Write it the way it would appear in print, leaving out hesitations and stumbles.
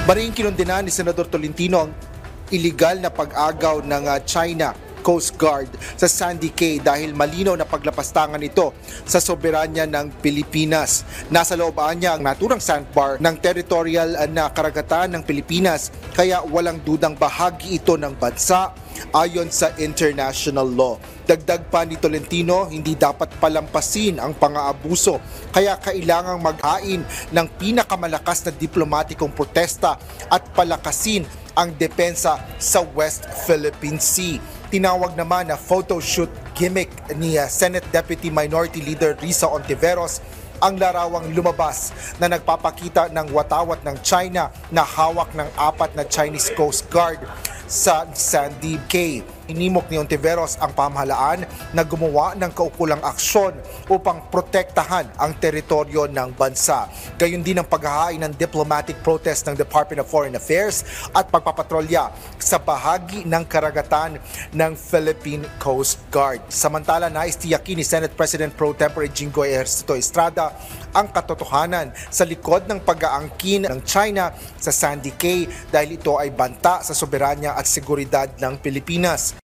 Maring kinundina ni Senador Tolentino ang iligal na pag-agaw ng China Coast Guard sa Sandy Cay dahil malinaw na paglapastangan ito sa soberanya ng Pilipinas. Nasa loobaan niya ang naturang sandbar ng territorial na karagatan ng Pilipinas kaya walang dudang bahagi ito ng bansa ayon sa international law. Dagdag pa ni Tolentino, hindi dapat palampasin ang pang-aabuso kaya kailangang mag-hain ng pinakamalakas na diplomatikong protesta at palakasin ang depensa sa West Philippine Sea. Tinawag naman na photoshoot gimmick ni Senate Deputy Minority Leader Risa Ontiveros ang larawang lumabas na nagpapakita ng watawat ng China na hawak ng 4 na Chinese Coast Guard sa Sandy Cay. Inimok ni Ontiveros ang pamahalaan na gumawa ng kaukulang aksyon upang protektahan ang teritoryo ng bansa. Gayon din ang paghahain ng diplomatic protest ng Department of Foreign Affairs at pagpapatrolya sa bahagi ng karagatan ng Philippine Coast Guard. Samantala, naistiyakin ni Senate President Pro Tempore Jinggoy Ejercito Estrada ang katotohanan sa likod ng pag-aangkin ng China sa Sandy Cay dahil ito ay banta sa soberanya at seguridad ng Pilipinas.